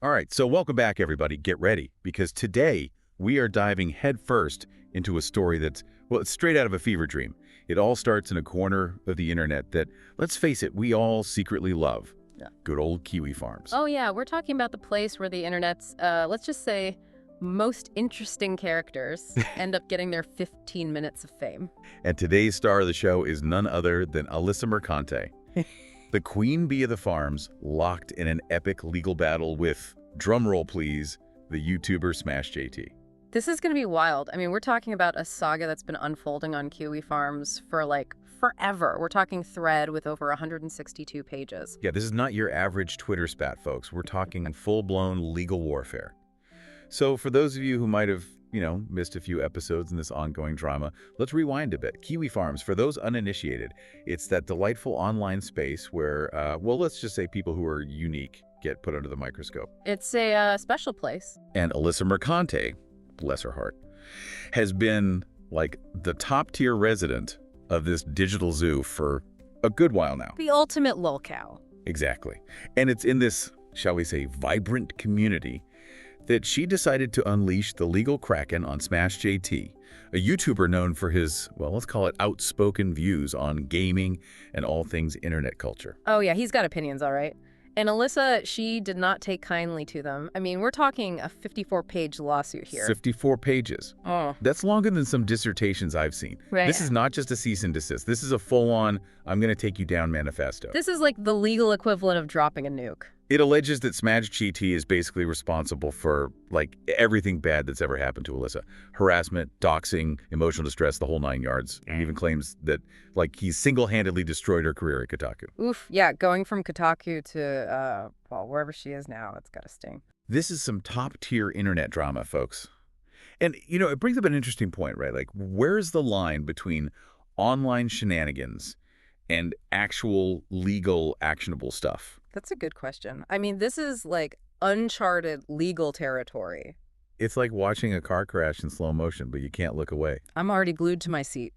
All right, so welcome back, everybody. Get ready, because today we are diving headfirst into a story that's, well, it's straight out of a fever dream. It all starts in a corner of the internet that, let's face it, we all secretly love. Yeah. Good old Kiwi Farms. Oh yeah, we're talking about the place where the internet's, let's just say, most interesting characters end up getting their 15 minutes of fame. And today's star of the show is none other than Alyssa Mercante, the queen bee of the farms, locked in an epic legal battle with, drumroll please, the YouTuber SmashJT. This is going to be wild. I mean, we're talking about a saga that's been unfolding on Kiwi Farms for, like, forever. We're talking thread with over 162 pages. Yeah, this is not your average Twitter spat, folks. We're talking full-blown legal warfare. So for those of you who might have, missed a few episodes in this ongoing drama, let's rewind a bit. Kiwi Farms, for those uninitiated, it's that delightful online space where, well, let's just say people who are unique get put under the microscope. It's a special place. And Alyssa Mercante, bless her heart, has been, like, the top-tier resident of this digital zoo for a good while now. The ultimate lolcow. Exactly. And it's in this, shall we say, vibrant community that she decided to unleash the legal kraken on SmashJT, a YouTuber known for his, well, let's call it outspoken views on gaming and all things internet culture. Oh yeah, he's got opinions, all right. And Alyssa, she did not take kindly to them. I mean, we're talking a 54-page lawsuit here. 54 pages. Oh. That's longer than some dissertations I've seen. Right. This is not just a cease and desist. This is a full-on, I'm going to take you down manifesto. This is like the legal equivalent of dropping a nuke. It alleges that SmashJT is basically responsible for, like, everything bad that's ever happened to Alyssa. Harassment, doxing, emotional distress, the whole 9 yards. He even claims that, like, he single-handedly destroyed her career at Kotaku. Oof, yeah, going from Kotaku to, well, wherever she is now, it's gotta sting. This is some top-tier internet drama, folks. And, it brings up an interesting point, right? Like, where's the line between online shenanigans and actual legal, actionable stuff? That's a good question. I mean, this is like uncharted legal territory. It's like watching a car crash in slow motion, but you can't look away. I'm already glued to my seat.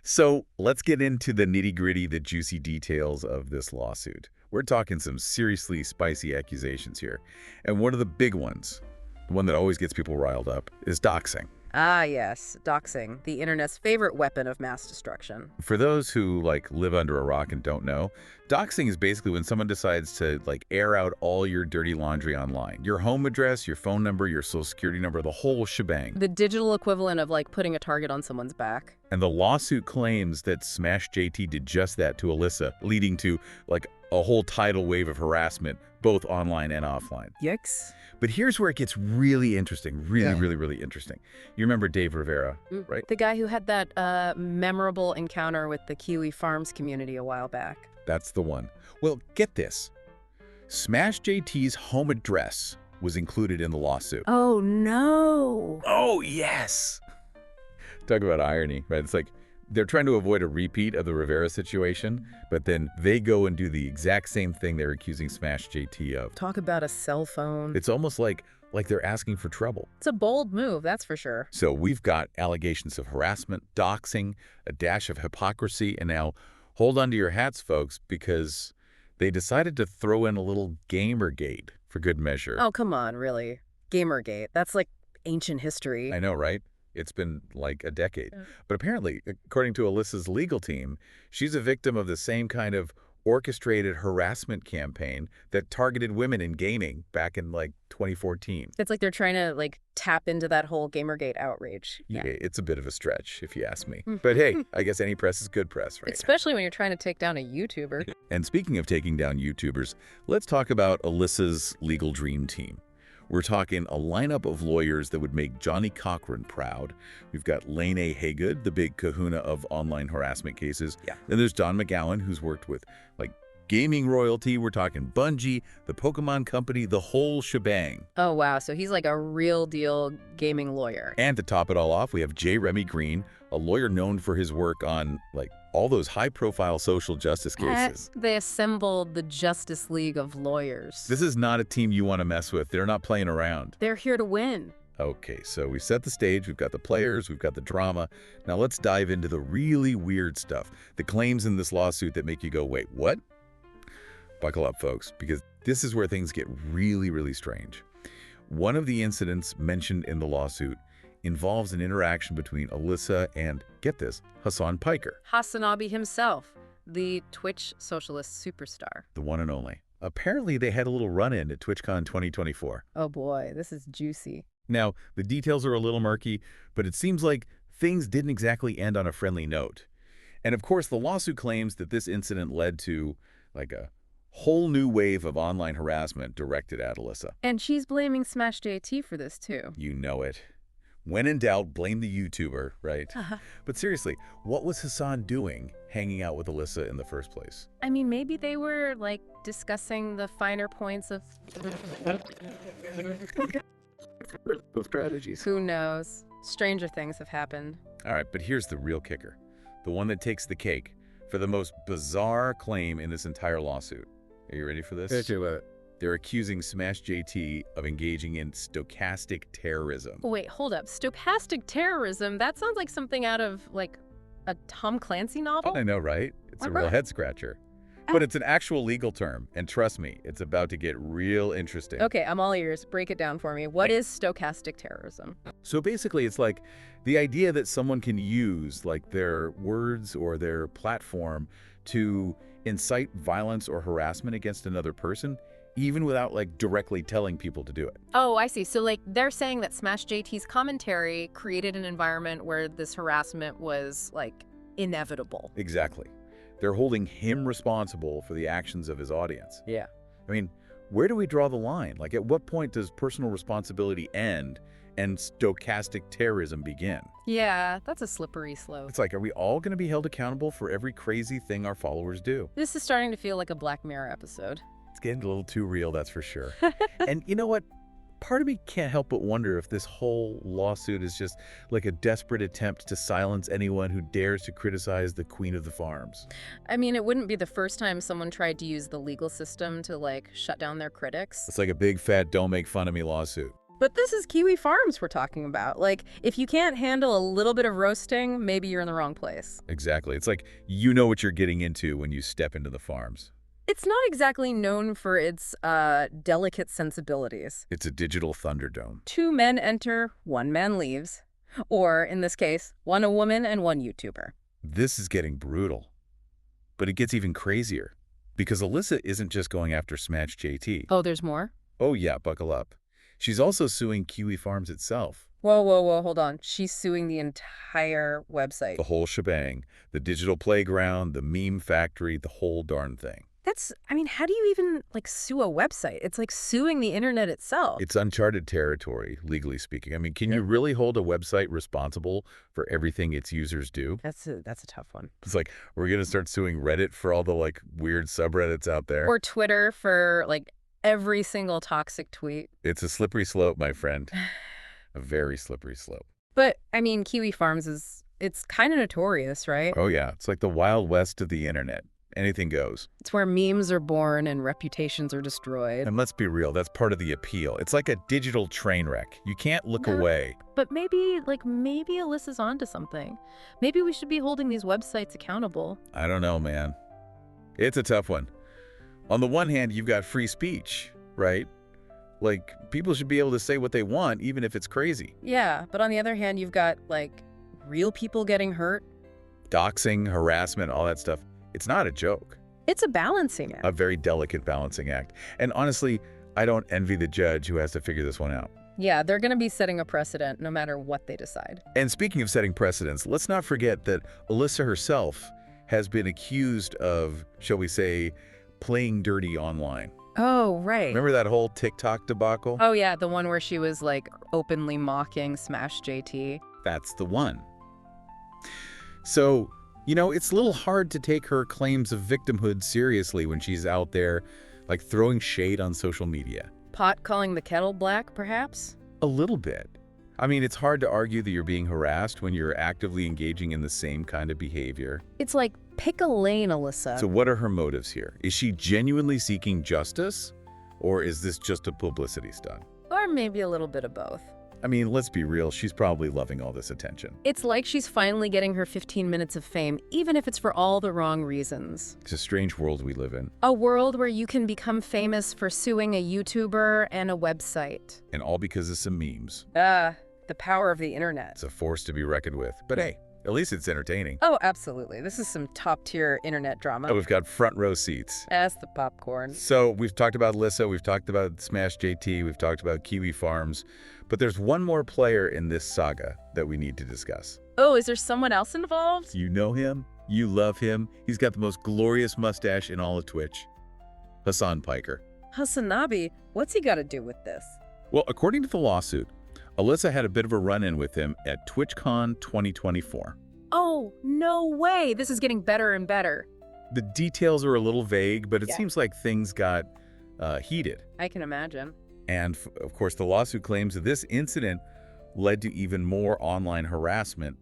So let's get into the nitty-gritty, the juicy details of this lawsuit. We're talking some seriously spicy accusations here. And one of the big ones, the one that always gets people riled up, is doxing. Ah, yes, doxing, the internet's favorite weapon of mass destruction. For those who, like, live under a rock and don't know, doxing is basically when someone decides to, like, air out all your dirty laundry online. Your home address, your phone number, your social security number, the whole shebang. The digital equivalent of, like, putting a target on someone's back. And the lawsuit claims that SmashJT did just that to Alyssa, leading to, like, a whole tidal wave of harassment, both online and offline. Yikes. But here's where it gets really interesting, really interesting. You remember Dave Rivera, right? The guy who had that memorable encounter with the Kiwi Farms community a while back. That's the one. Well, get this. SmashJT's home address was included in the lawsuit. Oh, no. Oh, yes. Talk about irony, right? It's like they're trying to avoid a repeat of the Rivera situation, but then they go and do the exact same thing they're accusing SmashJT of. Talk about a cell phone. It's almost like they're asking for trouble. It's a bold move, that's for sure. So we've got allegations of harassment, doxing, a dash of hypocrisy, and now hold on to your hats, folks, because they decided to throw in a little Gamergate for good measure. Oh, come on, really? Gamergate, that's like ancient history. I know, right? It's been like a decade. But apparently, according to Alyssa's legal team, she's a victim of the same kind of orchestrated harassment campaign that targeted women in gaming back in, like, 2014. It's like they're trying to, like, tap into that whole Gamergate outrage. Yeah, it's a bit of a stretch, if you ask me. But hey, I guess any press is good press, right? Especially when you're trying to take down a YouTuber. And speaking of taking down YouTubers, let's talk about Alyssa's legal dream team. We're talking a lineup of lawyers that would make Johnny Cochran proud. We've got Lane A. Haygood, the big kahuna of online harassment cases. Yeah. Then there's Don McGowan, who's worked with, like, gaming royalty. We're talking Bungie, the Pokemon Company, the whole shebang. Oh, wow. So he's like a real deal gaming lawyer. And to top it all off, we have J. Remy Green, a lawyer known for his work on, like, all those high-profile social justice cases. They assembled the Justice League of lawyers. This is not a team you want to mess with. They're not playing around. They're here to win. Okay, so we set the stage. We've got the players. We've got the drama. Now let's dive into the really weird stuff. The claims in this lawsuit that make you go, wait, what? Buckle up, folks, because This is where things get really, really strange. One of the incidents mentioned in the lawsuit involves an interaction between Alyssa and, get this, Hassan Piker, Hasanabi himself, the Twitch socialist superstar. the one and only. Apparently, they had a little run-in at TwitchCon 2024. Oh boy, this is juicy. Now, the details are a little murky, but it seems like things didn't exactly end on a friendly note. And of course, the lawsuit claims that this incident led to, like, a whole new wave of online harassment directed at Alyssa. And she's blaming SmashJT for this too. You know it. When in doubt, blame the YouTuber, right? But seriously, what was Hassan doing hanging out with Alyssa in the first place? I mean, maybe they were, like, discussing the finer points of Strategies. who knows. Stranger things have happened. All right, but here's the real kicker. The one that takes the cake for the most bizarre claim in this entire lawsuit. Are you ready for this? They're accusing SmashJT of engaging in stochastic terrorism. Wait, hold up. Stochastic terrorism? That sounds like something out of, like, a Tom Clancy novel? I know, right? It's a real Right. head-scratcher. But it's an actual legal term, and trust me, it's about to get real interesting. Okay, I'm all ears. Break it down for me. What is stochastic terrorism? So basically, it's like the idea that someone can use, like, their words or their platform to incite violence or harassment against another person, even without, like, directly telling people to do it. Oh, I see. So, like, they're saying that SmashJT's commentary created an environment where this harassment was, like, inevitable. Exactly. They're holding him responsible for the actions of his audience. Yeah. I mean, where do we draw the line? Like, at what point does personal responsibility end and stochastic terrorism begin? Yeah, that's a slippery slope. It's like, are we all going to be held accountable for every crazy thing our followers do? This is starting to feel like a Black Mirror episode. It's getting a little too real, that's for sure. And you know what? Part of me can't help but wonder if this whole lawsuit is just like a desperate attempt to silence anyone who dares to criticize the queen of the farms. I mean, it wouldn't be the first time someone tried to use the legal system to, like, shut down their critics. It's like a big fat don't make fun of me lawsuit. But this is Kiwi Farms we're talking about. Like, if you can't handle a little bit of roasting, maybe you're in the wrong place. Exactly. It's like you know what you're getting into when you step into the farms. It's not exactly known for its delicate sensibilities. It's a digital thunderdome. 2 men enter, 1 man leaves. Or, in this case, 1 a woman and 1 YouTuber. This is getting brutal. But it gets even crazier. Because Alyssa isn't just going after SmashJT. Oh, there's more? Oh yeah, buckle up. She's also suing Kiwi Farms itself. Whoa, hold on. She's suing the entire website. The whole shebang. The digital playground, the meme factory, the whole darn thing. I mean, how do you even, like, sue a website? It's like suing the internet itself. It's uncharted territory, legally speaking. I mean, can you really hold a website responsible for everything its users do? That's a tough one. It's like, we're going to start suing Reddit for all the, like, weird subreddits out there. Or Twitter for, like, every single toxic tweet. It's a slippery slope, my friend. A very slippery slope. But, I mean, Kiwi Farms it's kind of notorious, right? Oh, yeah. It's like the Wild West of the internet. Anything goes. It's where memes are born and reputations are destroyed. And let's be real, that's part of the appeal. It's like a digital train wreck. You can't look away. But maybe Alyssa's onto something. Maybe we should be holding these websites accountable. I don't know, man. It's a tough one. On the one hand, you've got free speech, right? Like, people should be able to say what they want, even if it's crazy. Yeah, but on the other hand, you've got, like, real people getting hurt. Doxing, harassment, all that stuff. It's not a joke. It's a balancing act. A very delicate balancing act. And honestly, I don't envy the judge who has to figure this one out. Yeah, they're going to be setting a precedent no matter what they decide. And speaking of setting precedents, let's not forget that Alyssa herself has been accused of, shall we say, playing dirty online. Oh, right. Remember that whole TikTok debacle? Oh, yeah, the one where she was, like, openly mocking SmashJT. That's the one. So, you know, it's a little hard to take her claims of victimhood seriously when she's out there, like, throwing shade on social media. Pot calling the kettle black, perhaps? A little bit. I mean, it's hard to argue that you're being harassed when you're actively engaging in the same kind of behavior. It's like, pick a lane, Alyssa. So what are her motives here? Is she genuinely seeking justice? Or is this just a publicity stunt? Or maybe a little bit of both. I mean, let's be real, she's probably loving all this attention. It's like she's finally getting her 15 minutes of fame, even if it's for all the wrong reasons. It's a strange world we live in. A world where you can become famous for suing a YouTuber and a website. And all because of some memes. The power of the internet. It's a force to be reckoned with. But hey, at least it's entertaining. Oh, absolutely. This is some top-tier internet drama. Oh, we've got front row seats. That's the popcorn. So we've talked about Alyssa, we've talked about SmashJT, we've talked about Kiwi Farms, but there's one more player in this saga that we need to discuss. Oh, is there someone else involved? You know him, you love him, he's got the most glorious mustache in all of Twitch. Hasan Piker. Hasanabi, what's he got to do with this? Well, according to the lawsuit, Alyssa had a bit of a run-in with him at TwitchCon 2024. Oh, no way. This is getting better and better. The details are a little vague, but it Yeah. seems like things got heated. I can imagine. And of course, the lawsuit claims that this incident led to even more online harassment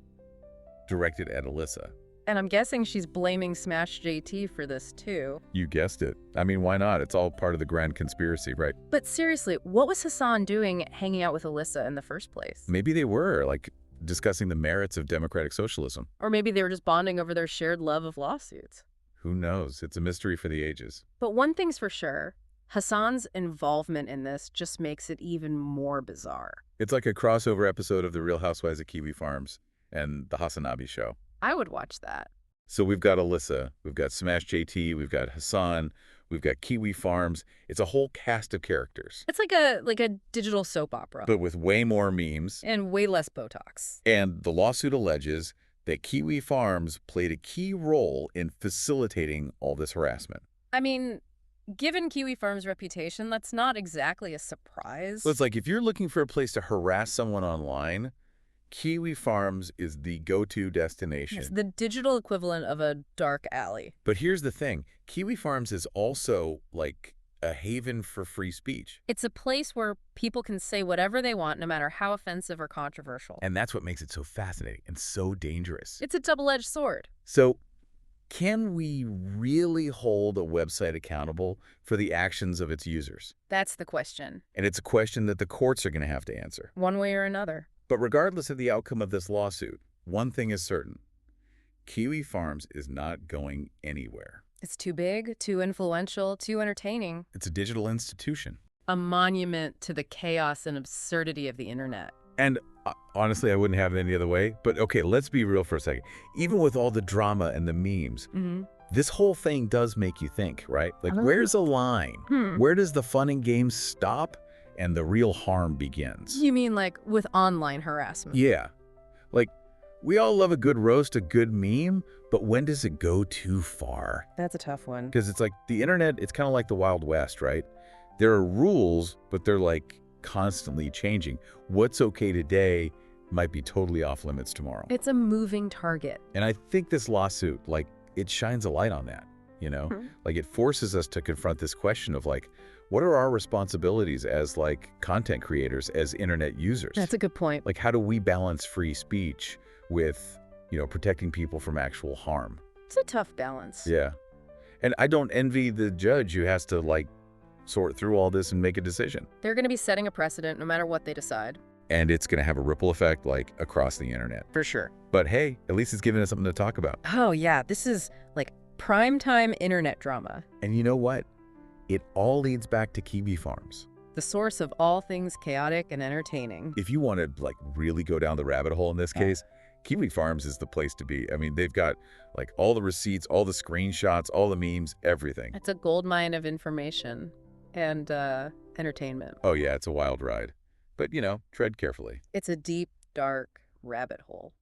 directed at Alyssa. And I'm guessing she's blaming SmashJT for this too. You guessed it. I mean, why not? It's all part of the grand conspiracy, right? But seriously, what was Hasan doing hanging out with Alyssa in the first place? Maybe they were, like, discussing the merits of democratic socialism. Or maybe they were just bonding over their shared love of lawsuits. Who knows? It's a mystery for the ages. But one thing's for sure, Hasan's involvement in this just makes it even more bizarre. It's like a crossover episode of The Real Housewives of Kiwi Farms and The Hasanabi Show. I would watch that. So we've got Alyssa, we've got SmashJT, we've got Hasan, we've got Kiwi Farms. It's a whole cast of characters. It's like a digital soap opera. But with way more memes. And way less Botox. And the lawsuit alleges that Kiwi Farms played a key role in facilitating all this harassment. I mean, given Kiwi Farms' reputation, that's not exactly a surprise. So it's like if you're looking for a place to harass someone online, Kiwi Farms is the go-to destination. It's the digital equivalent of a dark alley. But here's the thing. Kiwi Farms is also like a haven for free speech. It's a place where people can say whatever they want, no matter how offensive or controversial. And that's what makes it so fascinating and so dangerous. It's a double-edged sword. So can we really hold a website accountable for the actions of its users? That's the question. And it's a question that the courts are going to have to answer. One way or another. But regardless of the outcome of this lawsuit, one thing is certain. Kiwi Farms is not going anywhere. It's too big, too influential, too entertaining. It's a digital institution. A monument to the chaos and absurdity of the internet. And honestly, I wouldn't have it any other way. But okay, let's be real for a second. Even with all the drama and the memes, this whole thing does make you think, right? Like, where's a line? Where does the fun and games stop and the real harm begins? You mean like with online harassment? Yeah. Like, we all love a good roast, a good meme, but when does it go too far? That's a tough one. Because it's like the internet, it's kind of like the Wild West, right? There are rules, but they're like constantly changing. What's okay today might be totally off limits tomorrow. It's a moving target. And I think this lawsuit, like, it shines a light on that, you know? Like, it forces us to confront this question of like, what are our responsibilities as like content creators, as internet users? That's a good point. Like, how do we balance free speech with, you know, protecting people from actual harm? It's a tough balance. Yeah. And I don't envy the judge who has to like sort through all this and make a decision. They're going to be setting a precedent no matter what they decide. And it's going to have a ripple effect like across the internet. For sure. But hey, at least it's giving us something to talk about. Oh yeah, this is like primetime internet drama. And you know what? It all leads back to Kiwi Farms. The source of all things chaotic and entertaining. If you want to like really go down the rabbit hole in this case, Kiwi Farms is the place to be. I mean, they've got like all the receipts, all the screenshots, all the memes, everything. It's a goldmine of information and entertainment. Oh yeah, it's a wild ride. But you know, tread carefully. It's a deep, dark rabbit hole.